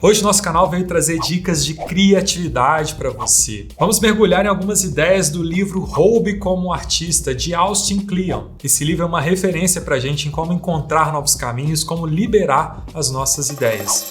Hoje nosso canal veio trazer dicas de criatividade para você. Vamos mergulhar em algumas ideias do livro Roube como Artista, de Austin Kleon. Esse livro é uma referência para a gente em como encontrar novos caminhos, como liberar as nossas ideias.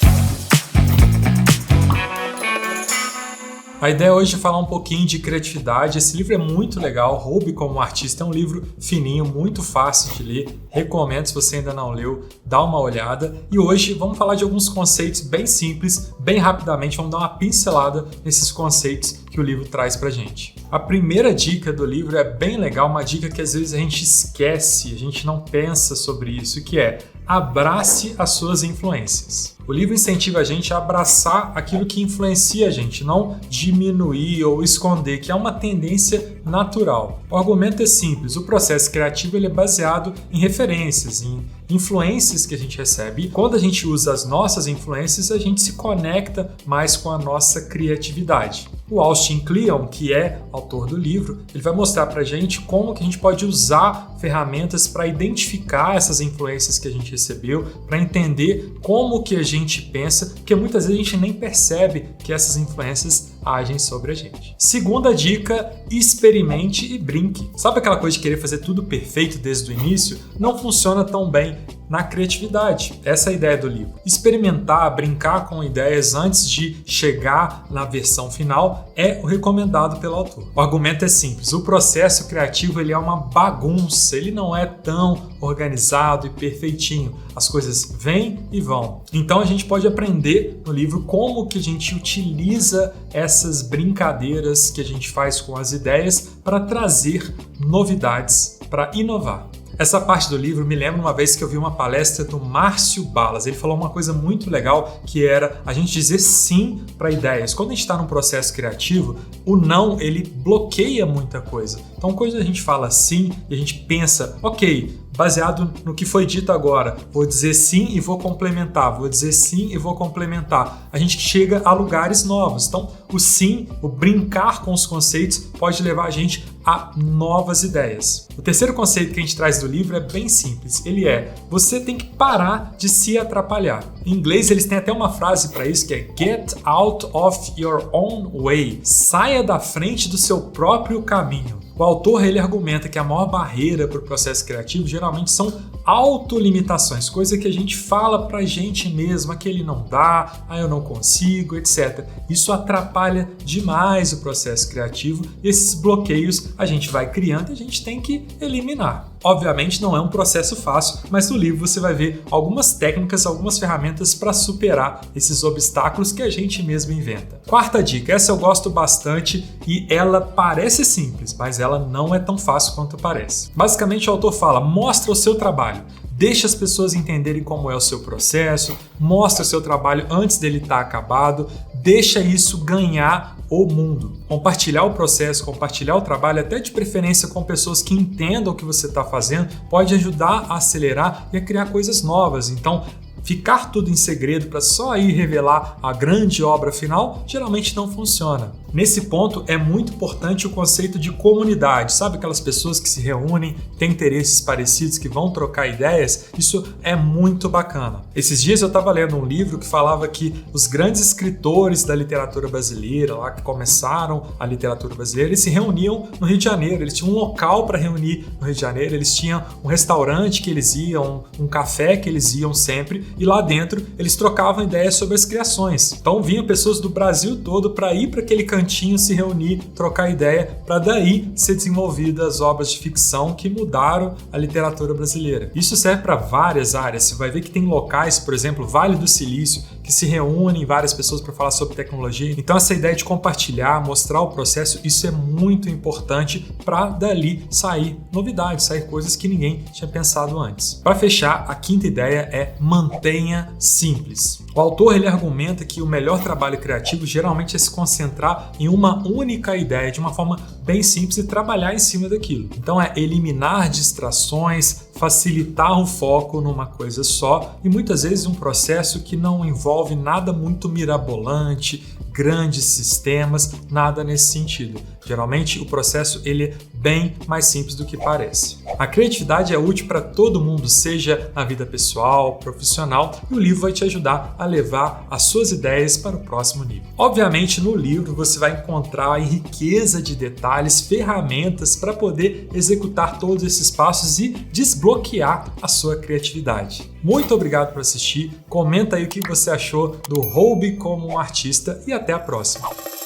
A ideia hoje é falar um pouquinho de criatividade. Esse livro é muito legal, Roube como Artista. É um livro fininho, muito fácil de ler. Recomendo, se você ainda não leu, dá uma olhada. E hoje vamos falar de alguns conceitos bem simples, bem rapidamente. Vamos dar uma pincelada nesses conceitos que o livro traz pra gente. A primeira dica do livro é bem legal, uma dica que às vezes a gente esquece, a gente não pensa sobre isso, que é: abrace as suas influências. O livro incentiva a gente a abraçar aquilo que influencia a gente, não diminuir ou esconder, que é uma tendência natural. O argumento é simples, o processo criativo ele é baseado em referências, em influências que a gente recebe. E quando a gente usa as nossas influências, a gente se conecta mais com a nossa criatividade. O Austin Kleon, que é autor do livro, ele vai mostrar pra gente como que a gente pode usar ferramentas para identificar essas influências que a gente recebeu, para entender como que a gente pensa, porque muitas vezes a gente nem percebe que essas influências agem sobre a gente. Segunda dica, experimente e brinque. Sabe aquela coisa de querer fazer tudo perfeito desde o início? Não funciona tão bem na criatividade. Essa é a ideia do livro. Experimentar, brincar com ideias antes de chegar na versão final é o recomendado pelo autor. O argumento é simples. O processo criativo ele é uma bagunça. Ele não é tão organizado e perfeitinho. As coisas vêm e vão. Então a gente pode aprender no livro como que a gente utiliza essas brincadeiras que a gente faz com as ideias para trazer novidades, para inovar. Essa parte do livro me lembra uma vez que eu vi uma palestra do Márcio Balas. Ele falou uma coisa muito legal, que era a gente dizer sim para ideias. Quando a gente está num processo criativo, o não, ele bloqueia muita coisa. Então, quando a gente fala sim e a gente pensa, ok, baseado no que foi dito agora, vou dizer sim e vou complementar, vou dizer sim e vou complementar. A gente chega a lugares novos. Então, o sim, o brincar com os conceitos pode levar a gente a novas ideias. O terceiro conceito que a gente traz do livro é bem simples. Ele é: você tem que parar de se atrapalhar. Em inglês, eles têm até uma frase para isso que é get out of your own way. Saia da frente do seu próprio caminho. O autor ele argumenta que a maior barreira para o processo criativo geralmente são autolimitações, coisa que a gente fala pra gente mesmo, aquele não dá, eu não consigo, etc. Isso atrapalha demais o processo criativo e esses bloqueios a gente vai criando e a gente tem que eliminar. Obviamente não é um processo fácil, mas no livro você vai ver algumas técnicas, algumas ferramentas para superar esses obstáculos que a gente mesmo inventa. Quarta dica, essa eu gosto bastante e ela parece simples, mas ela não é tão fácil quanto parece. Basicamente o autor fala: mostra o seu trabalho. Deixa as pessoas entenderem como é o seu processo, mostra o seu trabalho antes dele estar acabado, deixa isso ganhar o mundo. Compartilhar o processo, compartilhar o trabalho, até de preferência com pessoas que entendam o que você está fazendo, pode ajudar a acelerar e a criar coisas novas. Então, ficar tudo em segredo para só aí revelar a grande obra final geralmente não funciona. Nesse ponto é muito importante o conceito de comunidade, sabe aquelas pessoas que se reúnem, têm interesses parecidos, que vão trocar ideias? Isso é muito bacana. Esses dias eu estava lendo um livro que falava que os grandes escritores da literatura brasileira, lá que começaram a literatura brasileira, eles se reuniam no Rio de Janeiro, eles tinham um local para reunir no Rio de Janeiro, eles tinham um restaurante que eles iam, um café que eles iam sempre, e lá dentro eles trocavam ideias sobre as criações. Então vinham pessoas do Brasil todo para ir para aquele cantinho, se reunir, trocar ideia, para daí ser desenvolvidas obras de ficção que mudaram a literatura brasileira. Isso serve para várias áreas. Você vai ver que tem locais, por exemplo, Vale do Silício, que se reúnem várias pessoas para falar sobre tecnologia. Então essa ideia de compartilhar, mostrar o processo, isso é muito importante para dali sair novidades, sair coisas que ninguém tinha pensado antes. Para fechar, a quinta ideia é mantenha simples. O autor ele argumenta que o melhor trabalho criativo geralmente é se concentrar em uma única ideia de uma forma bem simples e trabalhar em cima daquilo. Então é eliminar distrações, facilitar o foco numa coisa só e muitas vezes um processo que não envolve nada muito mirabolante, grandes sistemas, nada nesse sentido. Geralmente o processo ele é bem mais simples do que parece. A criatividade é útil para todo mundo, seja na vida pessoal, profissional, e o livro vai te ajudar a levar as suas ideias para o próximo nível. Obviamente, no livro você vai encontrar em riqueza de detalhes, ferramentas para poder executar todos esses passos e desbloquear a sua criatividade. Muito obrigado por assistir, comenta aí o que você achou do Roube como um artista e até a próxima!